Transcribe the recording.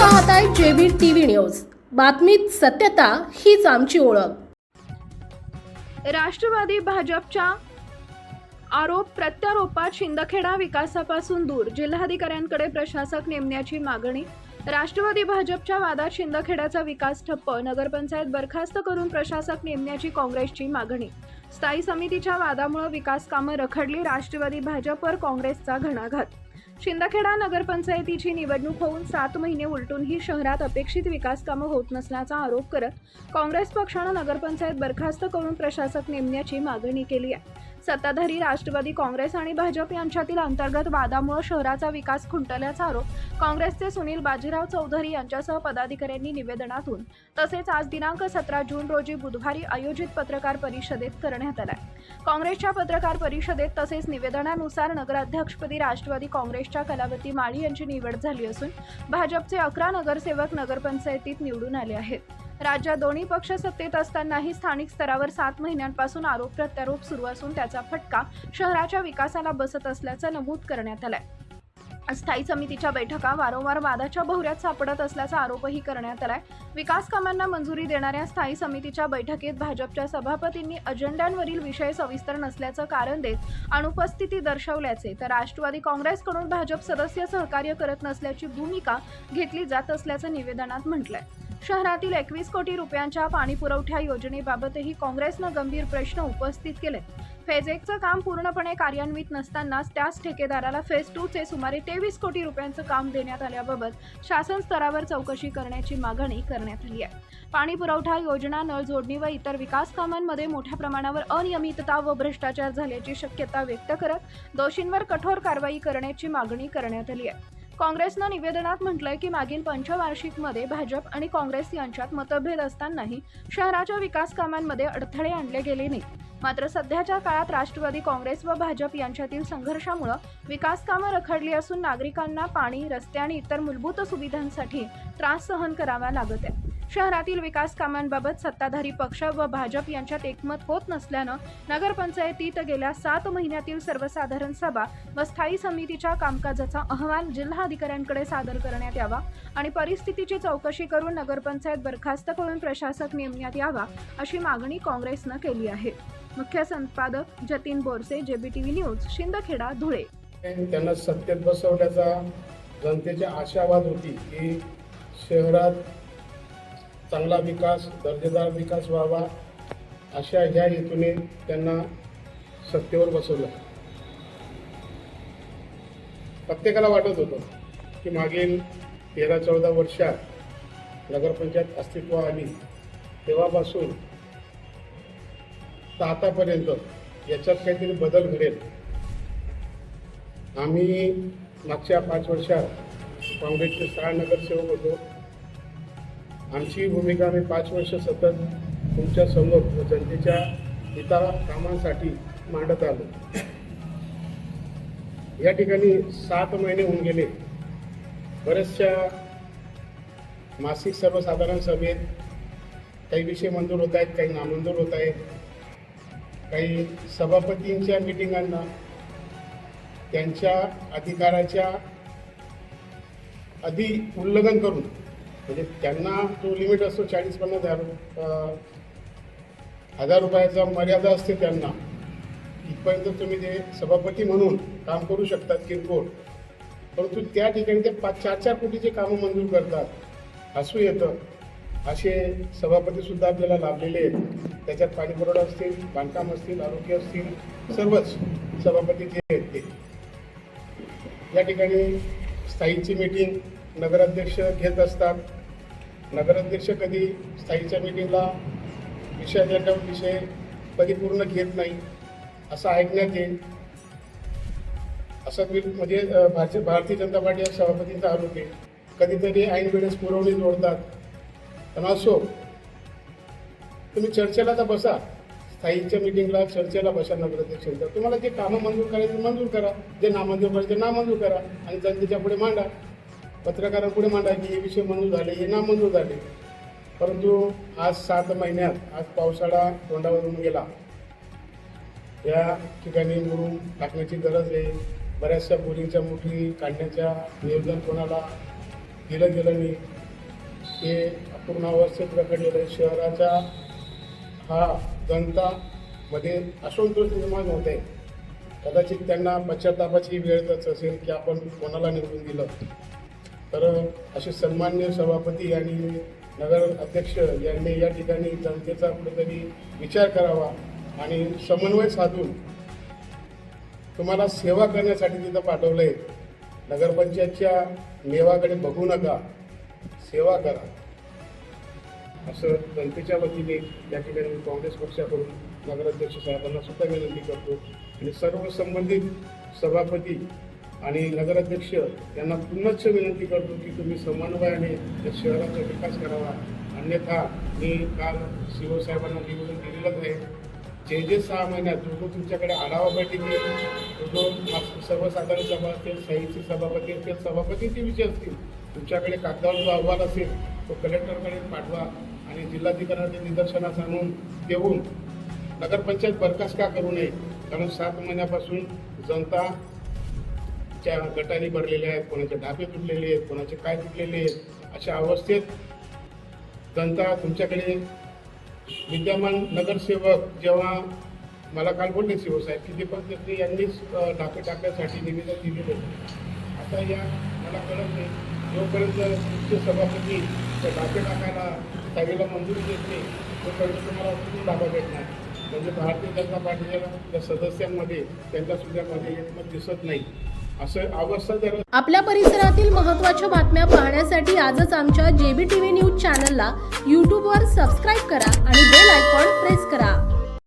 पाहताय JB TV news. बातमीत सत्यता हीच आमची ओळख। राष्ट्रवादी भाजपच्या आरोप प्रत्यारोपात शिंदखेडा विकासापासून दूर, जिल्हाधिकाऱ्यांकडे प्रशासक नेमण्याची मागणी। राष्ट्रवादी भाजपच्या वादात शिंदखेड्याचा विकास ठप्प, नगरपंचायत बरखास्त करून प्रशासक नेमण्याची काँग्रेसची मागणी। स्थायी समितीच्या वादामुळे विकास कामं रखडली, राष्ट्रवादी भाजपवर काँग्रेसचा घणाघात। शिंदखेडा नगरपंचायतीची निवडणूक होऊन 7 महिने उलटूनही शहरात अपेक्षित विकास कामं होत नसल्याचा आरोप करत काँग्रेस पक्षाने नगरपंचायत बरखास्त करून प्रशासक नेमण्याची मागणी केली आहे। सत्ताधारी राष्ट्रवादी काँग्रेस आणि भाजप यांच्यातील अंतर्गत वादामुळे शहराचा विकास खुंटल्याचा आरोप काँग्रेसचे सुनील बाजीराव चौधरी यांच्यासह पदाधिकाऱ्यांनी निवेदनातून तसेच आज दिनांक 17 जून रोजी बुधवारी आयोजित पत्रकार परिषदेत करण्यात आला। काँग्रेसच्या पत्रकार परिषदेत तसेच निवेदनानुसार नगराध्यक्षपदी राष्ट्रवादी काँग्रेसच्या कलावती माळी यांची निवड झाली असून भाजपचे 11 नगरसेवक नगरपंचायतीत निवडून आले आहेत। राज्यात दोन्ही पक्ष सत्तेत असतानाही स्थानिक स्तरावर 7 महिन्यांपासून आरोप प्रत्यारोप सुरू असून त्याचा फटका शहराच्या विकासाला बसत असल्याचं नमूद करण्यात आलंय। स्थायी समितीच्या बैठका वारंवार वादाच्या भोवऱ्यात सापडत असल्याचा आरोपही करण्यात आलाय। विकास कामांना मंजुरी देणाऱ्या स्थायी समितीच्या बैठकीत भाजपच्या सभापतींनी अजेंड्यांवरील विषय सविस्तर नसल्याचं कारण देत अनुपस्थिती दर्शवल्याचे, तर राष्ट्रवादी काँग्रेसकडून भाजप सदस्य सहकार्य करत नसल्याची भूमिका घेतली जात असल्याचं निवेदनात म्हटलंय। शहरातील 21 कोटी रुपयांच्या पाणीपुरवठा योजनेबाबतही काँग्रेसनं गंभीर प्रश्न उपस्थित केले। फेज 1चं काम पूर्णपणे कार्यान्वित नसतानाच त्याच ठेकेदाराला फेज 2चे सुमारे 23 कोटी रुपयांचं काम देण्यात आल्याबाबत शासन स्तरावर चौकशी करण्याची मागणी करण्यात आली आहे। पाणीपुरवठा योजना, नळ जोडणी व इतर विकास कामांमध्ये मोठ्या प्रमाणावर अनियमितता व भ्रष्टाचार झाल्याची शक्यता व्यक्त करत दोषींवर कठोर कारवाई करण्याची मागणी करण्यात आली आहे। काँग्रेसनं निवेदनात म्हटलंय की मागील पंचवार्षिकमध्ये भाजप आणि काँग्रेस यांच्यात मतभेद असतानाही शहराच्या विकास कामांमध्ये अडथळे आणले गेले नाहीत। मात्र सध्याच्या काळात राष्ट्रवादी काँग्रेस व भाजप यांच्यातील संघर्षामुळे विकास कामं रखडली असून नागरिकांना पाणी, रस्ते आणि इतर मूलभूत सुविधांसाठी त्रास सहन करावा लागत आहे। शहरातील विकास कामांबाबत सत्ताधारी पक्ष व भाजप यांच्यात एकमत होत नसल्यानं नगरपंचायतीत गेल्या 7 महिन्यातील सर्वसाधारण सभा व स्थायी समितीच्या कामकाजाचा अहवाल जिल्हाधिकाऱ्यांकडे सादर करण्यात यावा आणि परिस्थितीची चौकशी करून नगरपंचायत बरखास्त करून प्रशासक नेमण्यात यावा अशी मागणी काँग्रेसनं केली आहे। मुख्य संपादक जतीन बोरसे, जेबीटीव्ही न्यूज, शिंदखेडा, धुळे। त्यांना सत्तेत बसवण्याचा जनतेची आशावाद होती की शहरात चांगला विकास, दर्जेदार विकास व्हावा, अशा ह्या हेतूने त्यांना सत्तेवर बसवलं। प्रत्येकाला वाटत होतं की मागील 13-14 वर्षात नगरपंचायत अस्तित्वात आली तेव्हापासून तर आतापर्यंत याच्यात काहीतरी बदल घडेल। आम्ही मागच्या 5 वर्षात काँग्रेसचे 6 नगरसेवक होतो। आमची भूमिका आम्ही 5 वर्ष सतत तुमच्या समोर व जनतेच्या हिता कामांसाठी मांडत आलो। या ठिकाणी 7 महिने होऊन गेले। बऱ्याचशा मासिक सर्वसाधारण सभेत काही विषय मंजूर होत आहेत, काही नामंजूर होत आहेत। काही सभापतींच्या मिटिंगांना त्यांच्या अधिकाराच्या आधी उल्लंघन करून, म्हणजे त्यांना जो लिमिट असतो 40-50 हजार रुपयाचा मर्यादा असते त्यांना, इथपर्यंत तुम्ही ते सभापती म्हणून काम करू शकतात किरकोळ, परंतु त्या ठिकाणी ते 4-4 कोटीचे कामं मंजूर करतात। हसू येतं। असे सभापतीसुद्धा आपल्याला लाभलेले आहेत। त्याच्यात पाणीपुरवठा असतील, बांधकाम असतील, आरोग्य असतील, सर्वच सभापती जे आहेत ते। या ठिकाणी स्थायीची मीटिंग नगराध्यक्ष घेत असतात। नगराध्यक्ष कधी स्थायीच्या मीटिंगला विषय कधी पूर्ण घेत नाही असं ऐकण्यात येईल। असं म्हणजे भारतीय जनता पार्टी या सभापतींचा आरोप आहे। कधीतरी ऐन वेळेस पुरवणी जोडतात। पण असो, तुम्ही चर्चेला तर बसा, स्थायीच्या मीटिंगला चर्चेला बसा नगराध्यक्षांचा। तुम्हाला जे कामं मंजूर करायचे मंजूर करा, जे नामंजूर करायचे नामंजूर करा आणि जनतेच्या पुढे मांडा, पत्रकारांपुढे मांडा की हे विषय मंजूर झाले, हे नामंजूर झाले। परंतु आज 7 महिन्यात आज पावसाळा तोंडावरून गेला। या ठिकाणी मुरुम टाकण्याची गरज आहे। बऱ्याचशा बोरिंगच्या मुठी काढण्याच्या नियोजन कोणाला दिलं गेलं नाही, हे अपूर्ण अवस्थेत रखडलेलं आहे. शहराचा हा जनतामध्ये असंतोष निर्माण होत आहे. कदाचित त्यांना पश्चातापाची वेळच असेल की आपण कोणाला निवडून दिलं. तर असे सन्माननीय सभापती आणि नगर अध्यक्ष यांनी या ठिकाणी जनतेचा कुठेतरी विचार करावा आणि समन्वय साधून तुम्हाला सेवा करण्यासाठी तिथं पाठवलं आहे. नगरपंचायतच्या नेवाकडे बघू नका, सेवा करा, असं जनतेच्या वतीने या ठिकाणी काँग्रेस पक्षाकडून नगराध्यक्ष साहेबांना सुद्धा विनंती करतो आणि सर्व संबंधित सभापती आणि नगराध्यक्ष यांना पुन्हाच विनंती करतो की तुम्ही समन्वयाने या शहराचा विकास करावा. अन्यथा मी काल सीओ साहेबांना निवेदन दिलेलंच आहे. जे 6 महिन्यात जो तुमच्याकडे आढावा बैठक येईल, जो सर्वसाधारण सभा असेल, साहित्य सभापती असेल, सभापतींचे विषय असतील, तुमच्याकडे कागदावर जो अहवाल असेल तो कलेक्टरकडे पाठवा आणि जिल्हाधिकाऱ्यांच्या निदर्शनास आणून देऊन नगरपंचायत बरखास्त का करू नये. कारण 7 महिन्यापासून जनताच्या गटारी भरलेल्या आहेत, कोणाचे ढाबे तुटलेले आहेत, कोणाचे काय तुटलेले आहेत. अशा अवस्थेत जनता तुमच्याकडे विद्यमान नगरसेवक जेव्हा मला काल बोलले सीओ साहेब की दीपक देशमुख यांनीच ढाबे टाकण्यासाठी निवेदन दिलेले होते. आता या मला कळत नाही, जोपर्यंत तुमचे सभापती त्या ढाबे टाकायला स्थायीला मंजुरी देत नाही तोपर्यंत तुम्हाला कुठून ढाबा भेटणार. म्हणजे भारतीय जनता पार्टीच्या सदस्यांमध्ये त्यांच्या सुद्धामध्ये एकमत दिसत नाही. असं अवस्था जर आपल्या परिसरातील महत्त्वाच्या बातम्या पाहण्यासाठी आजच आमच्या JBTV न्यूज चॅनलला यूट्यूबवर सबस्क्राईब करा आणि बेल आयकॉन प्रेस करा.